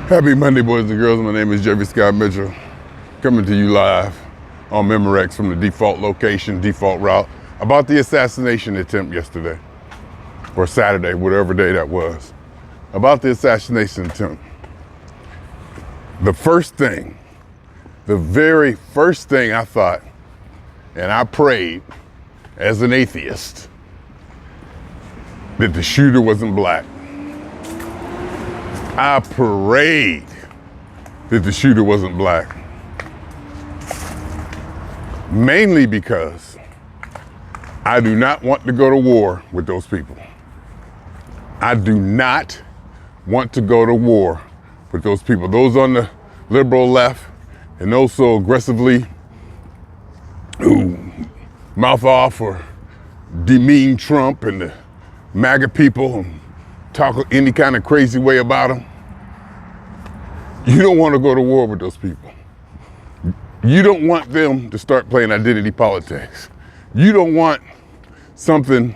Happy Monday, boys and girls. My name is Jeffery Scott Mitchell, coming to you live on Memorex from the default location, default route, about the assassination attempt yesterday, or Saturday, whatever day that was. About the assassination attempt. The very first thing I thought, and I prayed as an atheist, that the shooter wasn't black. I prayed that the shooter wasn't black. Mainly because I do not want to go to war with those people. I do not want to go to war with those people. Those on the liberal left and those so aggressively who mouth off or demean Trump and the MAGA people and talk any kind of crazy way about them. You don't want to go to war with those people. You don't want them to start playing identity politics. You don't want them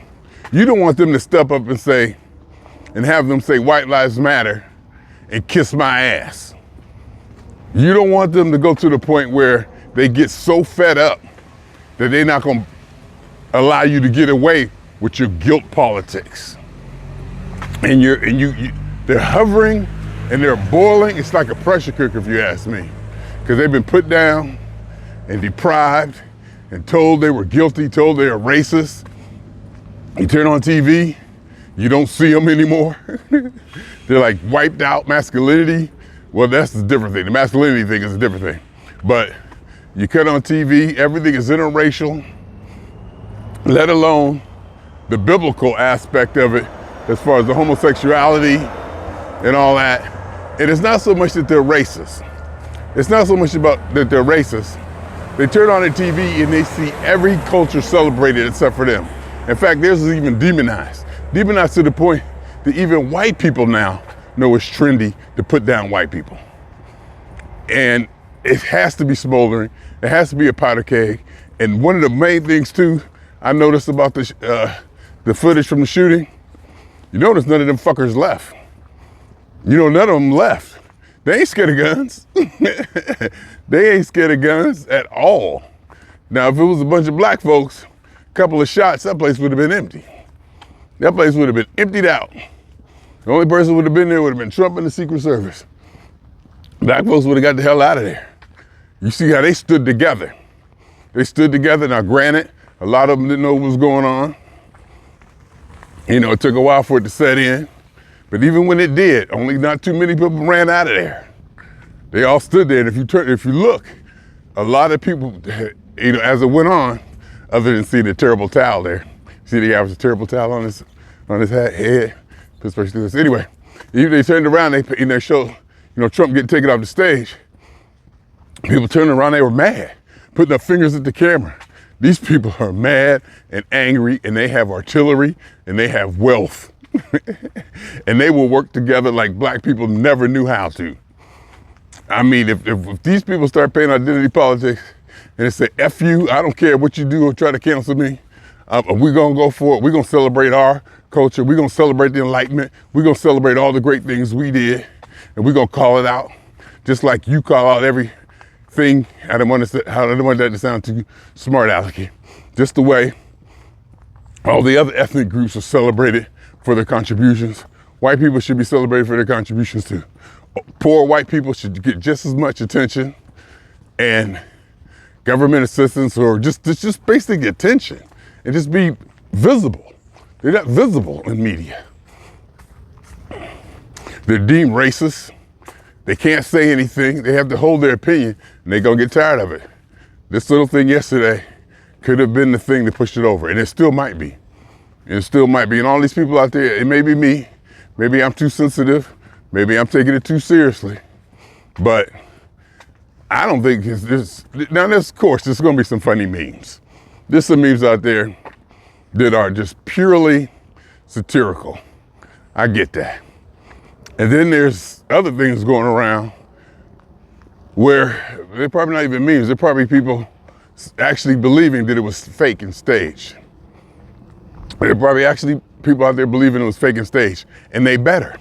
to step up and say, and have them say white lives matter and kiss my ass. You don't want them to go to the point where they get so fed up that they're not going to allow you to get away with your guilt politics. And they're hovering and they're boiling. It's like a pressure cooker, if you ask me, because they've been put down and deprived and told they were guilty, told they are racist. You turn on TV, you don't see them anymore. They're like wiped out masculinity. Well, that's a different thing. The masculinity thing is a different thing. But you cut on TV, everything is interracial, let alone the biblical aspect of it, as far as the homosexuality and all that. And it's not so much that they're racist. It's not so much about that they're racist. They turn on the TV and they see every culture celebrated except for them. In fact, theirs is even demonized. Demonized to the point that even white people now know it's trendy to put down white people. And it has to be smoldering. It has to be a powder keg. And one of the main things too, I noticed about the footage from the shooting, you notice none of them fuckers left. You know, none of them left. They ain't scared of guns. They ain't scared of guns at all. Now, if it was a bunch of black folks, a couple of shots, that place would have been empty. That place would have been emptied out. The only person would have been there would have been Trump and the Secret Service. Black folks would have got the hell out of there. You see how they stood together. They stood together. Now, granted, a lot of them didn't know what was going on. You know, it took a while for it to set in. But even when it did, only not too many people ran out of there. They all stood there. And if you look, a lot of people, you know, as it went on, other than seeing the terrible towel there. See the guy with the terrible towel on his head. Anyway, they turned around, they showed, you know, Trump getting taken off the stage. People turned around, they were mad, putting their fingers at the camera. These people are mad and angry, and they have artillery and they have wealth. And they will work together like black people never knew how to. I mean, if these people start playing identity politics and they say, F you, I don't care what you do or try to cancel me, we're gonna go for it. We're gonna celebrate our culture. We're gonna celebrate the Enlightenment. We're gonna celebrate all the great things we did, and we're gonna call it out, just like you call out everything. I don't want that to sound too smart alecky. Just the way all the other ethnic groups are celebrated for their contributions. White people should be celebrated for their contributions too. Poor white people should get just as much attention, and government assistance, or just basic attention, and just be visible. They're not visible in media. They're deemed racist. They can't say anything. They have to hold their opinion, and they're gonna get tired of it. This little thing yesterday could have been the thing that pushed it over, and it still might be. It still might be. And all these people out there, it may be me. Maybe I'm too sensitive. Maybe I'm taking it too seriously. But I don't think now of course, there's gonna be some funny memes. There's some memes out there that are just purely satirical. I get that. And then there's other things going around where they're probably not even memes. They're probably people actually believing that it was fake and staged. There are probably actually people out there believing it was fake and staged, and they better.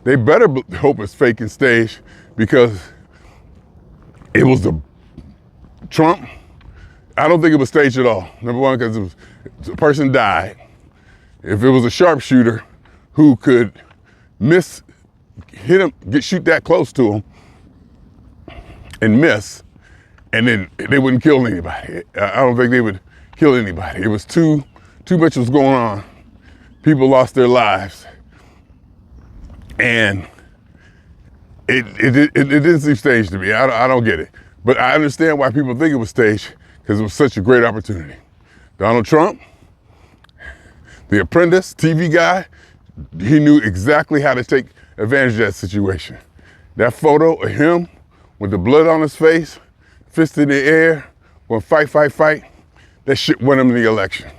They better hope it's fake and staged, because it was the Trump. I don't think it was staged at all. Number one, because the person died. If it was a sharpshooter who could hit him, shoot that close to him and miss, and then they wouldn't kill anybody. I don't think they would kill anybody. It was too much was going on. People lost their lives, and it didn't seem staged to me. I don't get it, but I understand why people think it was staged, because it was such a great opportunity. Donald Trump, the Apprentice TV guy, he knew exactly how to take advantage of that situation. That photo of him with the blood on his face, fist in the air, going fight, that shit won him the election.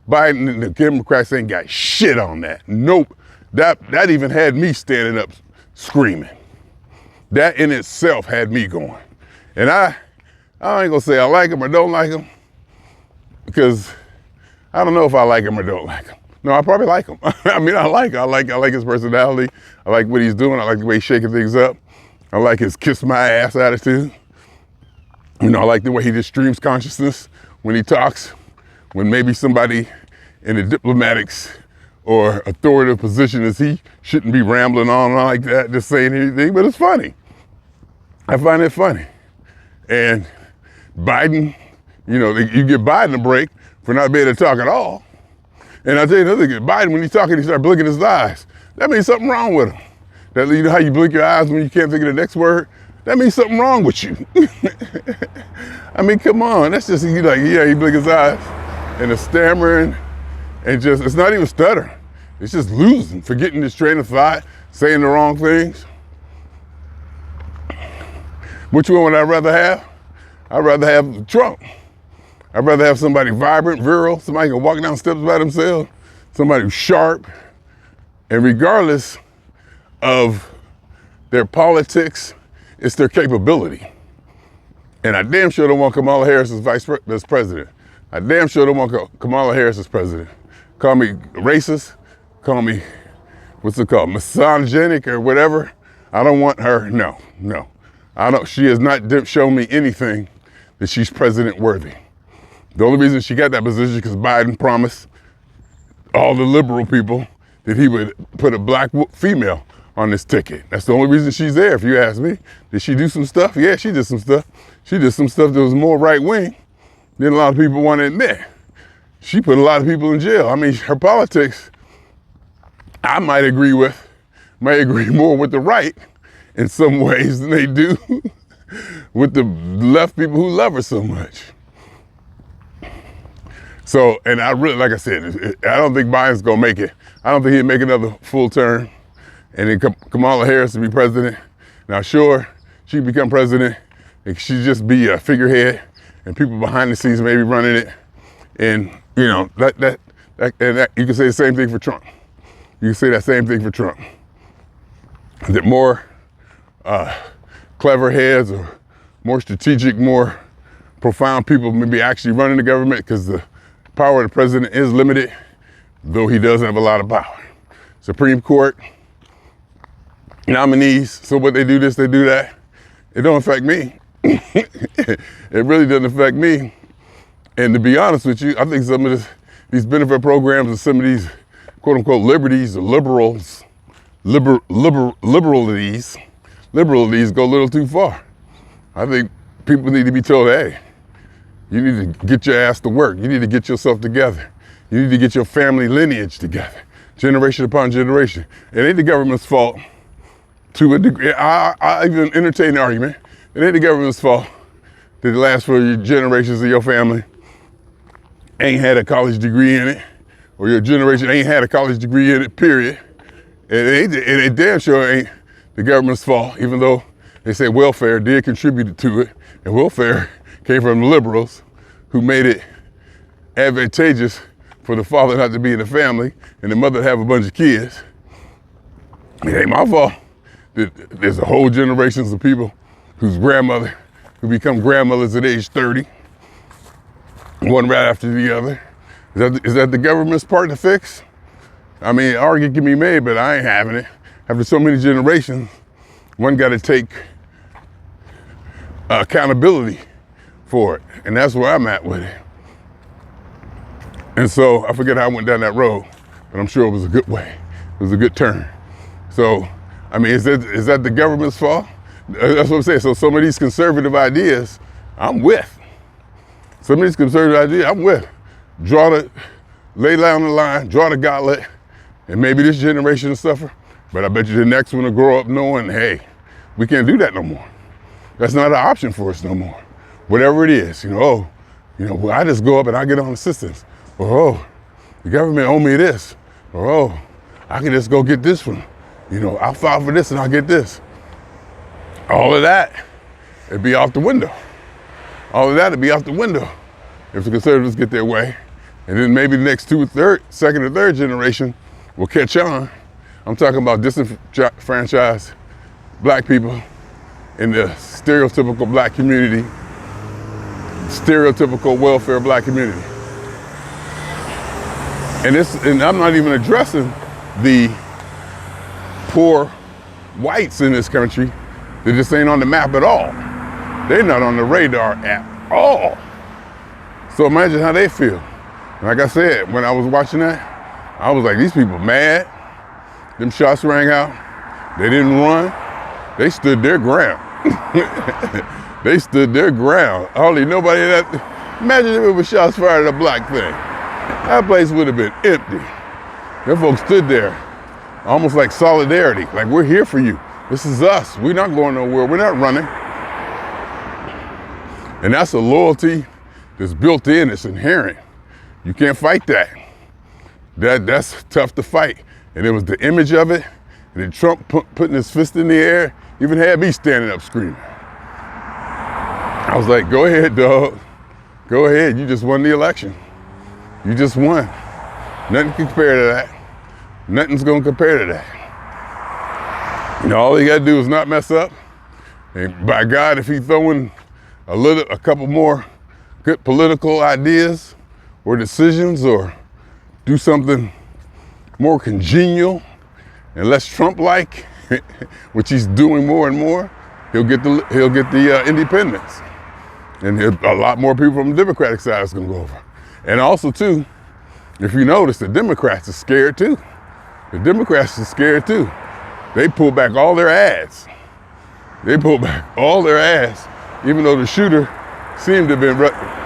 Biden and the Democrats ain't got shit on that. Nope. That even had me standing up screaming. That in itself had me going. And I ain't gonna say I like him or don't like him, because I don't know if I like him or don't like him. No, I probably like him. I mean, I like his personality. I like what he's doing. I like the way he's shaking things up. I like his kiss my ass attitude. You know, I like the way he just streams consciousness when he talks, when maybe somebody in a diplomatics or authoritative position as he shouldn't be rambling on like that, just saying anything, but it's funny. I find it funny. And Biden, you know, you give Biden a break for not being able to talk at all. And I'll tell you another thing, Biden, when he's talking, he starts blinking his eyes. That means something wrong with him. That, you know how you blink your eyes when you can't think of the next word? That means something wrong with you. I mean, come on, that's just, he blink his eyes and the stammering, and just, it's not even stuttering. It's just losing, forgetting his train of thought, saying the wrong things. Which one would I rather have? I'd rather have Trump. I'd rather have somebody vibrant, virile, somebody who can walk down steps by themselves, somebody who's sharp, and regardless of their politics, it's their capability. And I damn sure don't want Kamala Harris as president. I damn sure don't want Kamala Harris as president. Call me racist, call me, what's it called, misogynic or whatever. I don't want her, no. She has not shown me anything that she's president worthy. The only reason she got that position is because Biden promised all the liberal people that he would put a black female on this ticket. That's the only reason she's there, if you ask me. Did she do some stuff? Yeah, she did some stuff. She did some stuff that was more right-wing than a lot of people want to admit. She put a lot of people in jail. I mean, her politics, I might agree more with the right in some ways than they do with the left people who love her so much. So, and I really, like I said, I don't think Biden's gonna make it. I don't think he'd make another full term, and then Kamala Harris to be president. Now, sure, she'd become president, and she'd just be a figurehead, and people behind the scenes maybe running it. And you know, that you can say the same thing for Trump. You can say that same thing for Trump. That more clever heads or more strategic, more profound people maybe actually running the government, because the power of the president is limited, though he does have a lot of power. Supreme Court, nominees, so what they do this, they do that. It don't affect me. It really doesn't affect me. And to be honest with you, I think some of these benefit programs and some of these quote unquote liberties or liberalities go a little too far. I think people need to be told, hey, you need to get your ass to work. You need to get yourself together. You need to get your family lineage together, generation upon generation. It ain't the government's fault to a degree. I even entertain the argument. It ain't the government's fault that the last 4 generations of your family ain't had a college degree in it, or your generation ain't had a college degree in it, period. It damn sure ain't the government's fault, even though they say welfare did contribute to it, and welfare came from the liberals who made it advantageous for the father not to be in the family and the mother to have a bunch of kids. It ain't my fault. There's a whole generations of people who become grandmothers at age 30, one right after the other. Is that the government's part to fix? I mean, argument can be made, but I ain't having it. after so many generations, one got to take accountability for it. And that's where I'm at with it. And so I forget how I went down that road, but I'm sure it was a good way. It was a good turn. So, I mean, is that the government's fault? That's what I'm saying. So some of these conservative ideas, I'm with. Some of these conservative ideas, I'm with. Lay down the line, draw the gauntlet, and maybe this generation will suffer, but I bet you the next one will grow up knowing, hey, we can't do that no more. That's not an option for us no more. Whatever it is, well, I just go up and I get on assistance. Or, the government owe me this. Or, I can just go get this one. I'll file for this and I'll get this. All of that, it'd be out the window. All of that would be out the window if the conservatives get their way. And then maybe the next second or third generation will catch on. I'm talking about disenfranchised black people in the stereotypical black community, stereotypical welfare black community. And I'm not even addressing the poor whites in this country that just ain't on the map at all. They're not on the radar at all. So imagine how they feel. Like I said, when I was watching that, I was like, these people mad. Them shots rang out. They didn't run. They stood their ground. They stood their ground. Hardly nobody imagine if it was shots fired at a black thing. That place would have been empty. Them folks stood there, almost like solidarity. Like, we're here for you. This is us. We're not going nowhere. We're not running. And that's a loyalty that's built in, it's inherent. You can't fight that. That's tough to fight. And it was the image of it, and then Trump putting his fist in the air, even had me standing up screaming. I was like, go ahead, dog. Go ahead, you just won the election. You just won. Nothing can compare to that. Nothing's gonna compare to that. All you gotta do is not mess up. And by God, if he's throwing a couple more good political ideas or decisions, or do something more congenial and less Trump-like, which he's doing more and more, he'll get the independents, and a lot more people from the Democratic side is going to go over. And also too, if you notice, the Democrats are scared too. The Democrats are scared too. They pull back all their ads. They pull back all their ads, even though the shooter seemed to have been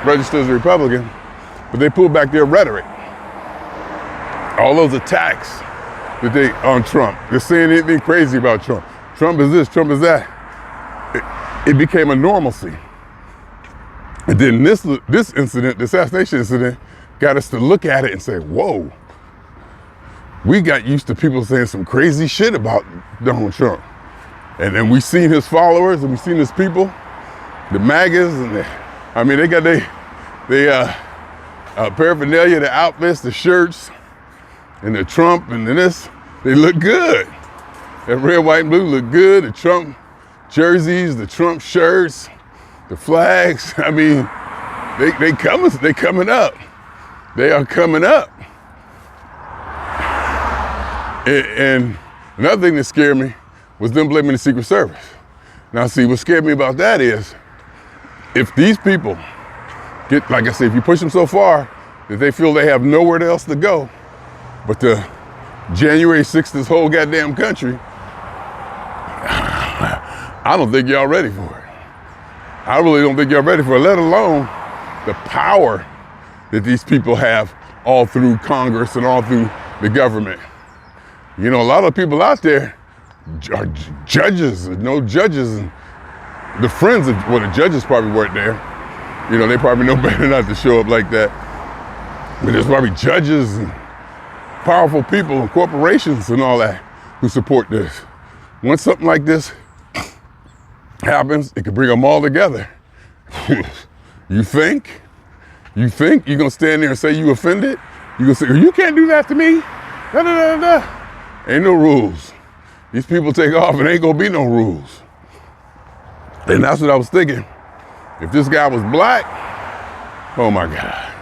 registered as a Republican, but they pulled back their rhetoric. All those attacks that they on Trump, they're saying anything crazy about Trump. Trump is this, Trump is that. It became a normalcy. And then this incident, the assassination incident, got us to look at it and say, whoa, we got used to people saying some crazy shit about Donald Trump. And then we seen his followers and we seen his people, the MAGAs, and they got they paraphernalia, the outfits, the shirts, and the Trump and this, they look good. That red, white, and blue look good. The Trump jerseys, the Trump shirts, the flags. They coming up. They are coming up. And another thing that scared me was them blaming the Secret Service. Now, see, what scared me about that is, if these people get, like I said, if you push them so far that they feel they have nowhere else to go but to January 6th this whole goddamn country, I don't think y'all ready for it. I really don't think y'all ready for it, let alone the power that these people have all through Congress and all through the government. A lot of people out there are judges, judges, and the friends of, the judges probably weren't there. They probably know better not to show up like that. But there's probably judges and powerful people and corporations and all that who support this. Once something like this happens, it can bring them all together. You think you're gonna stand there and say you offended? You gonna say, you can't do that to me? Da, da, da, da. Ain't no rules. These people take off and ain't gonna be no rules. And that's what I was thinking. If this guy was black, oh my God.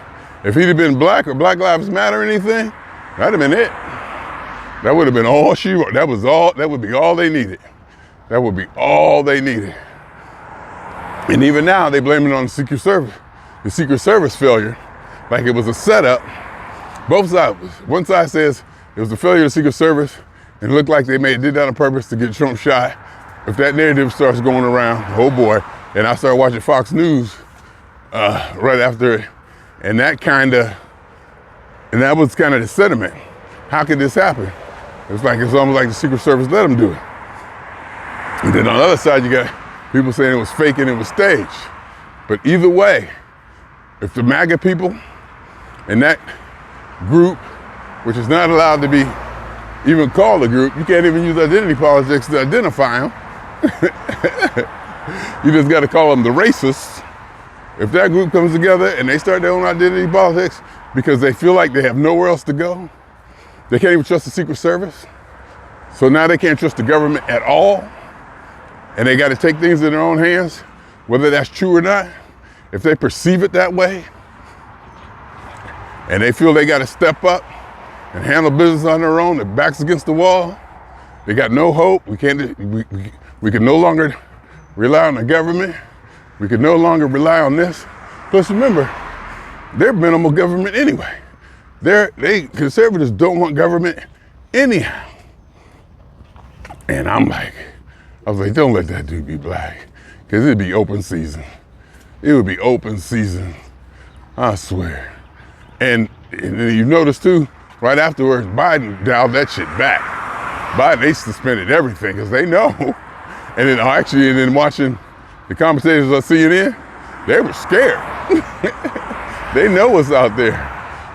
If he'd have been black or Black Lives Matter or anything, that'd have been it. That would have been all she wrote. That would be all they needed. That would be all they needed. And even now, they blame it on the Secret Service failure, like it was a setup. Both sides. One side says it was a failure of the Secret Service, and it looked like they did that on purpose to get Trump shot. If that narrative starts going around, oh boy, and I started watching Fox News right after it, and that was kind of the sentiment. How could this happen? It's almost like the Secret Service let them do it. And then on the other side, you got people saying it was fake and it was staged. But either way, if the MAGA people and that group, which is not allowed to be even called a group, you can't even use identity politics to identify them. You just got to call them the racists. If that group comes together and they start their own identity politics because they feel like they have nowhere else to go, they can't even trust the Secret Service. So now they can't trust the government at all. And they got to take things in their own hands, whether that's true or not. If they perceive it that way, and they feel they got to step up and handle business on their own, their backs against the wall, they got no hope. We can no longer rely on the government. We can no longer rely on this. Plus remember, they're minimal government anyway. Conservatives don't want government anyhow. And I was like, don't let that dude be black, because it'd be open season. It would be open season, I swear. And you notice too, right afterwards, Biden dialed that shit back. They suspended everything because they know. And then watching the commentators on CNN, they were scared. They know what's out there.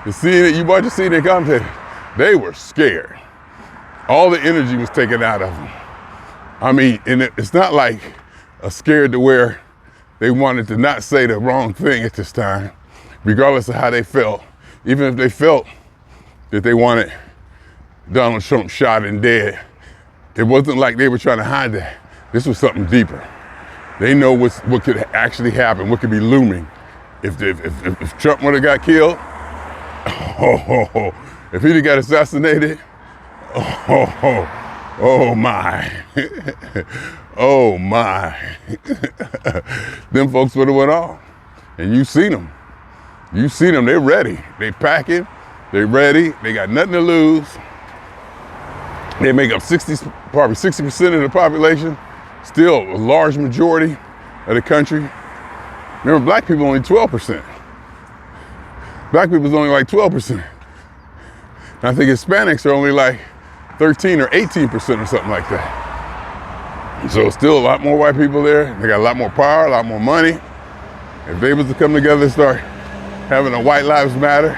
You watch the CNN commentators, they were scared. All the energy was taken out of them. I mean, and it's not like a scared to where they wanted to not say the wrong thing at this time, regardless of how they felt. Even if they felt that they wanted Donald Trump shot and dead, it wasn't like they were trying to hide that. This was something deeper. They know what could actually happen, what could be looming. If Trump would have got killed, if he'd have got assassinated, oh my, oh my. Them folks would have went off. And you seen them. They're ready. They packing, they ready, they got nothing to lose. They make up probably 60% of the population, still a large majority of the country. Remember, black people only 12%. Black people's only like 12%. And I think Hispanics are only like 13 or 18% or something like that. So still a lot more white people there. They got a lot more power, a lot more money. If they was to come together and start having a White Lives Matter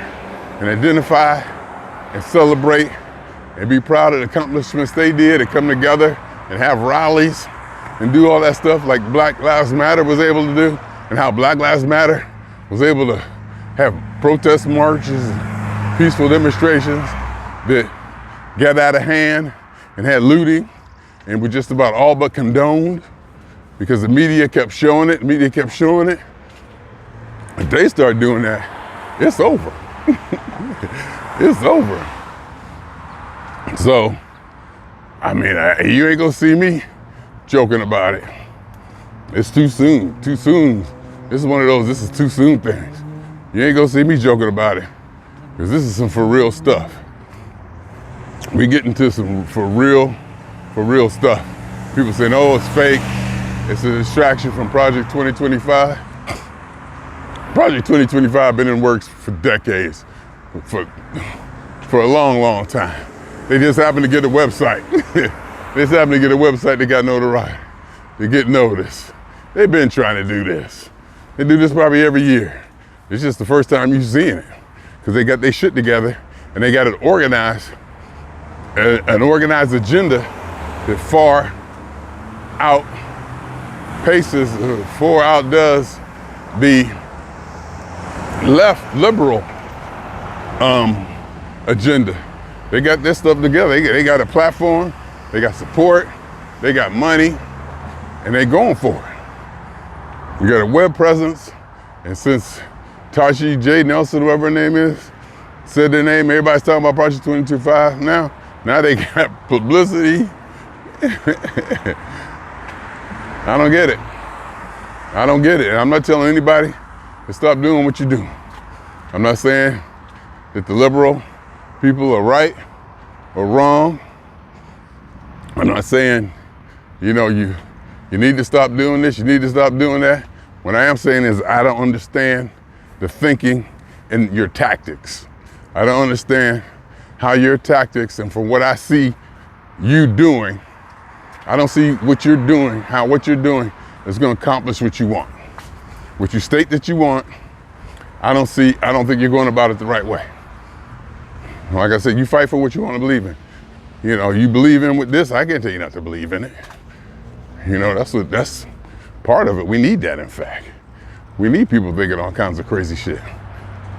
and identify and celebrate and be proud of the accomplishments they did and come together and have rallies and do all that stuff like Black Lives Matter was able to do, and how Black Lives Matter was able to have protest marches and peaceful demonstrations that got out of hand and had looting and were just about all but condoned because the media kept showing it. If they start doing that, it's over. It's over. So, I mean, you ain't gonna see me joking about it. It's too soon. This is one of those, this is too soon things. You ain't gonna see me joking about it, because this is some for real stuff. We get into some for real stuff. People saying, oh, it's fake. It's a distraction from Project 2025. Project 2025 been in works for decades, for a long time. They just happened to get a website. They got notoriety. They get noticed. They've been trying to do this. They do this probably every year. It's just the first time you've seen it, because they got their shit together and they got it organized, an organized agenda that far outdoes the left liberal agenda. They got this stuff together. They got a platform, they got support, they got money, and they going for it. We got a web presence, and since Tashi J. Nelson, whoever her name is, said their name, everybody's talking about Project 2025 now. Now they got publicity. I don't get it. I don't get it. And I'm not telling anybody to stop doing what you do. I'm not saying that the liberal people are right or wrong. I'm not saying, you need to stop doing this, you need to stop doing that. What I am saying is I don't understand the thinking and your tactics. I don't understand how your tactics, and from what I see you doing, I don't see what you're doing, how what you're doing is going to accomplish what you want. What you state that you want, I don't think you're going about it the right way. Like I said, you fight for what you want to believe in. You believe in with this, I can't tell you not to believe in it. That's part of it. We need that, in fact. We need people thinking all kinds of crazy shit.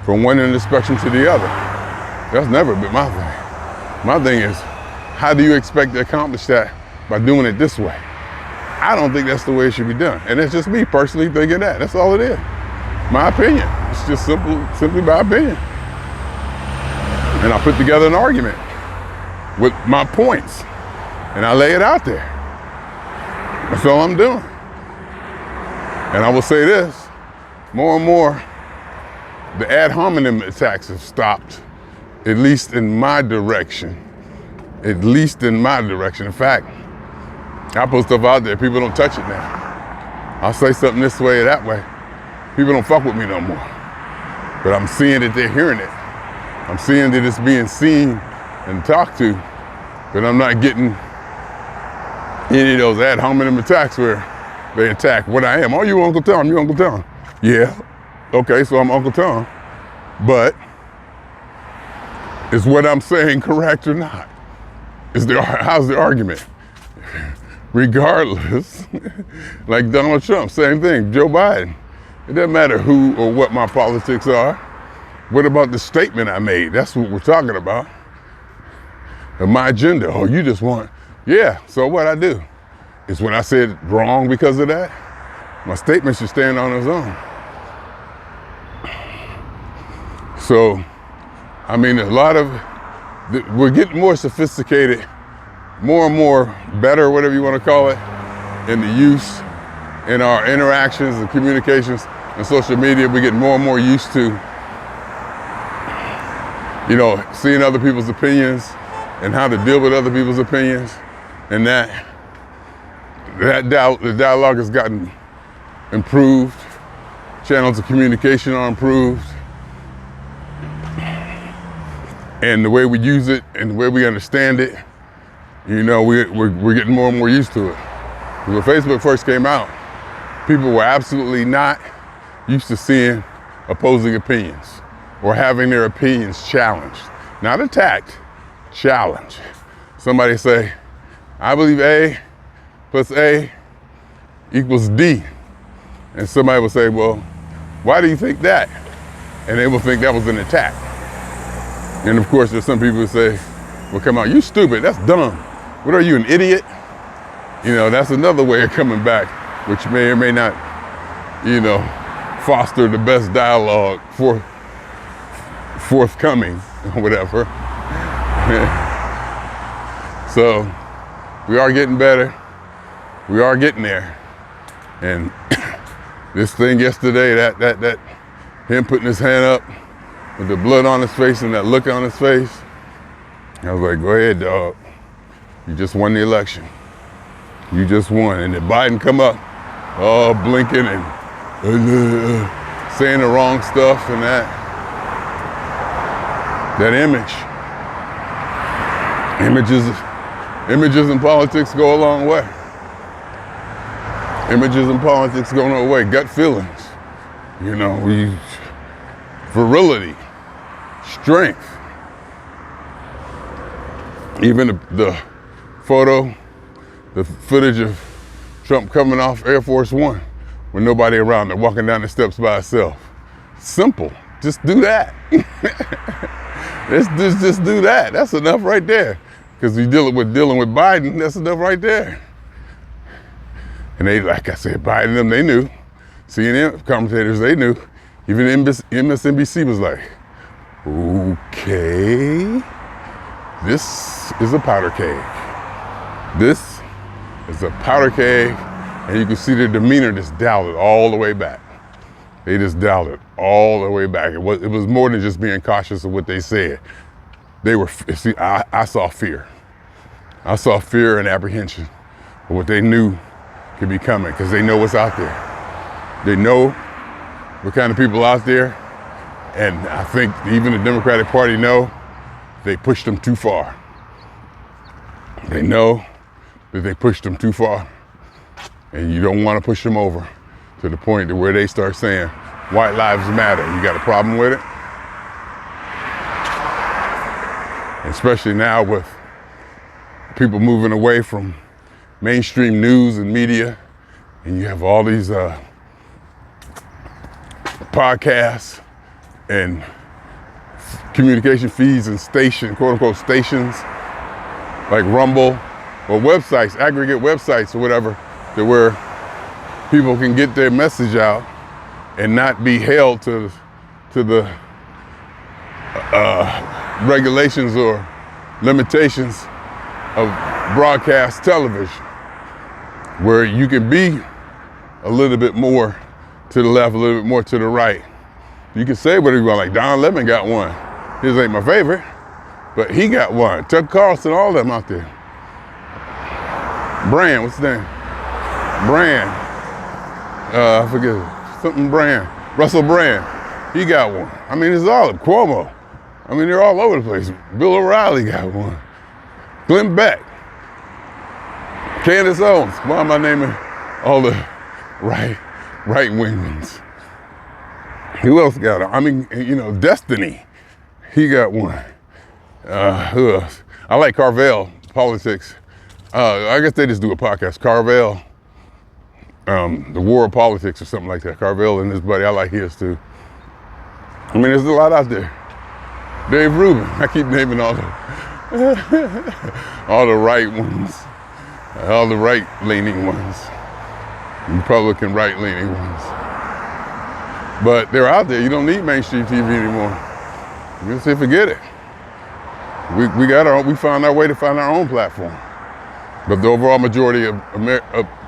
From one end of the spectrum to the other. That's never been my thing. My thing is, how do you expect to accomplish that by doing it this way? I don't think that's the way it should be done. And it's just me personally thinking that. That's all it is. My opinion. It's just simply my opinion. And I put together an argument with my points, and I lay it out there. That's all I'm doing. And I will say this, more and more, the ad hominem attacks have stopped, at least in my direction. At least in my direction. In fact, I put stuff out there, people don't touch it now. I'll say something this way or that way. People don't fuck with me no more. But I'm seeing that they're hearing it. I'm seeing that it's being seen and talked to, but I'm not getting any of those ad hominem attacks where they attack what I am. Oh, you Uncle Tom, you Uncle Tom. Yeah, okay, so I'm Uncle Tom. But is what I'm saying correct or not? How's the argument? Regardless, like Donald Trump, same thing, Joe Biden. It doesn't matter who or what my politics are. What about the statement I made? That's what we're talking about. And my agenda. Oh, you just want, yeah, so what I do is when I said wrong because of that, my statement should stand on its own. So, I mean, we're getting more sophisticated, more and more better, whatever you want to call it, in the use, in our interactions and communications and social media. We're getting more and more used to, seeing other people's opinions and how to deal with other people's opinions. And the dialogue has gotten improved. Channels of communication are improved. And the way we use it and the way we understand it, we're getting more and more used to it. When Facebook first came out, people were absolutely not used to seeing opposing opinions or having their opinions challenged. Not attacked, challenged. Somebody say, I believe A plus A equals D. And somebody will say, well, why do you think that? And they will think that was an attack. And of course, there's some people who say, well, come on, you stupid, that's dumb. What are you, an idiot? That's another way of coming back, which may or may not, foster the best dialogue forthcoming or whatever. So we are getting better. We are getting there. And this thing yesterday, that him putting his hand up with the blood on his face and that look on his face, I was like, go ahead, dog. You just won the election. You just won. And then Biden come up, all blinking and saying the wrong stuff and that image. Images in politics go a long way. Images in politics go no way. Gut feelings, virility, strength. Even the footage of Trump coming off Air Force One with nobody around him, walking down the steps by himself. Simple. Just do that. just do that. That's enough right there. Because we dealing with Biden, that's enough right there. And they, like I said, Biden, them, they knew. CNN commentators, they knew. Even MSNBC was like, okay, This is a powder keg. This is a powder keg, and you can see their demeanor just dialed it all the way back. They just dialed it all the way back. It was more than just being cautious of what they said. They were, see, I saw fear. I saw fear and apprehension of what they knew could be coming, because they know what's out there. They know what kind of people out there, and I think even the Democratic Party know they pushed them too far. They know that they pushed them too far, and you don't want to push them over to the point to where they start saying, white lives matter. You got a problem with it? Especially now with people moving away from mainstream news and media, and you have all these podcasts and communication feeds and quote unquote stations like Rumble or websites, aggregate websites or whatever, to where people can get their message out and not be held to the regulations or limitations of broadcast television, where you can be a little bit more to the left, a little bit more to the right. You can say whatever you want, like Don Lemon got one. His ain't my favorite, but he got one. Tucker Carlson, all of them out there. Brand, what's his name? Brand, I forget, something Brand, Russell Brand, he got one. I mean, it's all of Cuomo. I mean, they're all over the place. Bill O'Reilly got one. Glenn Beck, Candace Owens. Why am I naming all the right-wing ones? Who else got it? I mean, you know, Destiny, he got one. Who else? I like Carvel Politics. I guess they just do a podcast. Carvel, The War of Politics or something like that. Carvel and his buddy, I like his too. I mean, there's a lot out there. Dave Rubin, I keep naming all the all the right ones, all the right-leaning ones, Republican right-leaning ones. But they're out there. You don't need mainstream TV anymore. You just say forget it. We found our way to find our own platform. But the overall majority of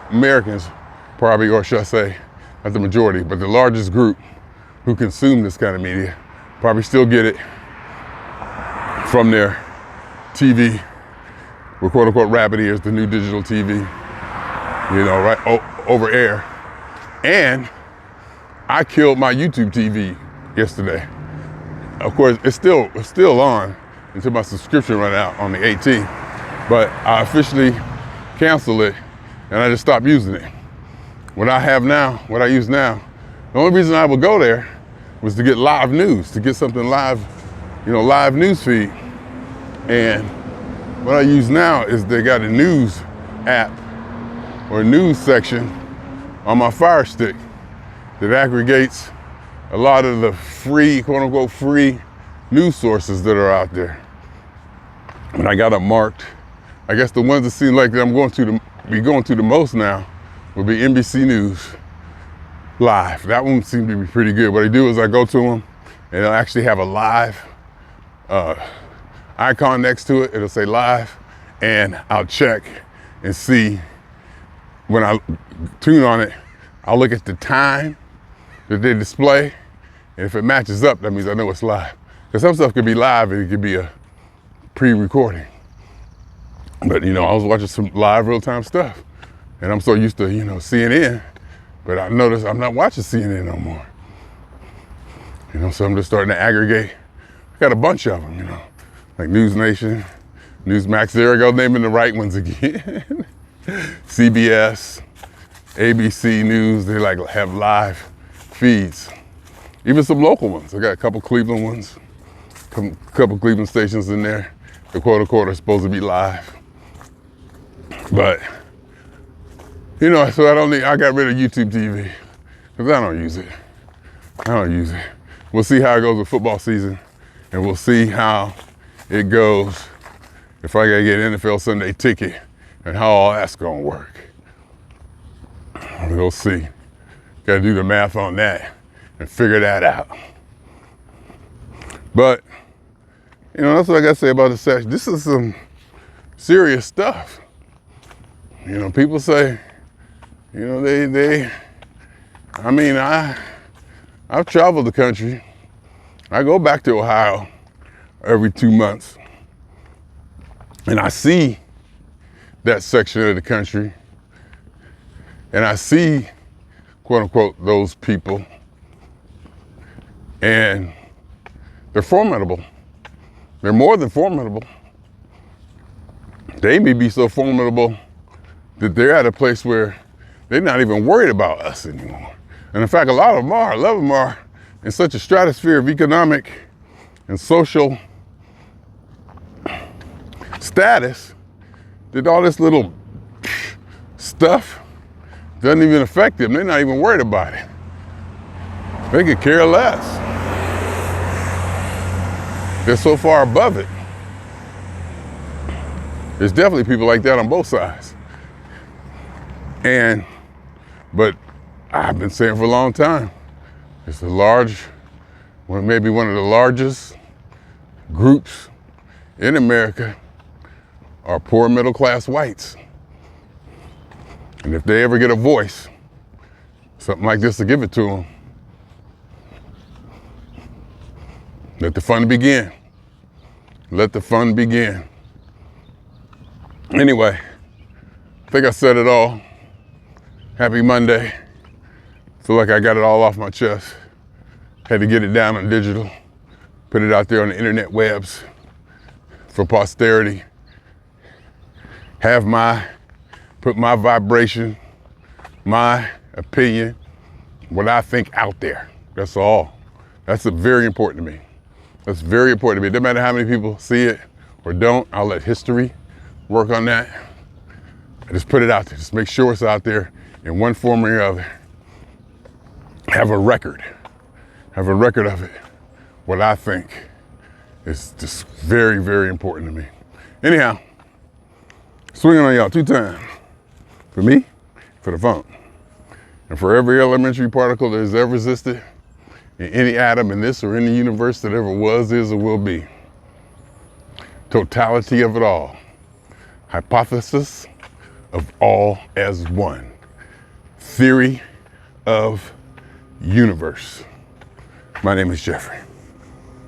Americans probably, or should I say, not the majority, but the largest group who consume this kind of media probably still get it from their TV, with quote unquote rabbit ears, the new digital TV, you know, right, over air. And I killed my YouTube TV yesterday. Of course, it's still on until my subscription run out on the 18th, but I officially canceled it and I just stopped using it. What I use now, the only reason I would go there was to get live news, to get something live, you know, live news feed. And what I use now is they got a news app or a news section on my Fire Stick that aggregates a lot of the free, quote unquote, free news sources that are out there. And I got them marked. I guess the ones that seem like that I'm going to the most now would be NBC News Live. That one seemed to be pretty good. What I do is I go to them and they'll actually have a live icon next to it. It'll say live, and I'll check and see when I tune on it. I'll look at the time that they display, and if it matches up, that means I know it's live. Because some stuff could be live and it could be a pre-recording. But you know, I was watching some live real-time stuff, and I'm so used to, you know, CNN, but I noticed I'm not watching CNN no more. You know, so I'm just starting to aggregate. I got a bunch of them, you know, like News Nation, Newsmax. There I go, naming the right ones again. CBS, ABC News, they like have live feeds. Even some local ones. I got a couple Cleveland ones, couple Cleveland stations in there. The quote unquote are supposed to be live. But, you know, so I got rid of YouTube TV because I don't use it. We'll see how it goes with football season, and we'll see how it goes if I gotta get an NFL Sunday ticket and how all that's gonna work. We'll see. Gotta do the math on that and figure that out. But You know, that's what I got to say about the section. This is some serious stuff. You know, people say, you know, I mean, I've traveled the country. I go back to Ohio every 2 months, and I see that section of the country, and I see, quote unquote, those people, and they're formidable. They're more than formidable. They may be so formidable that they're at a place where they're not even worried about us anymore. And in fact, a lot of them are. A lot of them are in such a stratosphere of economic and social status that all this little stuff doesn't even affect them. They're not even worried about it. They could care less. They're so far above it. There's definitely people like that on both sides. But I've been saying for a long time, it's maybe one of the largest groups in America are poor middle class whites. And if they ever get a voice, something like this to give it to them, let the fun begin. Let the fun begin. Anyway, I think I said it all. Happy Monday. Feel like I got it all off my chest. Had to get it down on digital, put it out there on the internet webs for posterity. Put my vibration, my opinion, what I think out there. That's all. That's very important to me. That's very important to me. It doesn't matter how many people see it or don't. I'll let history work on that. I just put it out there. Just make sure it's out there in one form or other. Have a record of it. What I think is just very, very important to me. Anyhow, swinging on y'all 2 times. For me, for the phone. And for every elementary particle that has ever existed in any atom in this or in the universe that ever was, is, or will be. Totality of it all. Hypothesis of all as one. Theory of universe. My name is Jeffrey.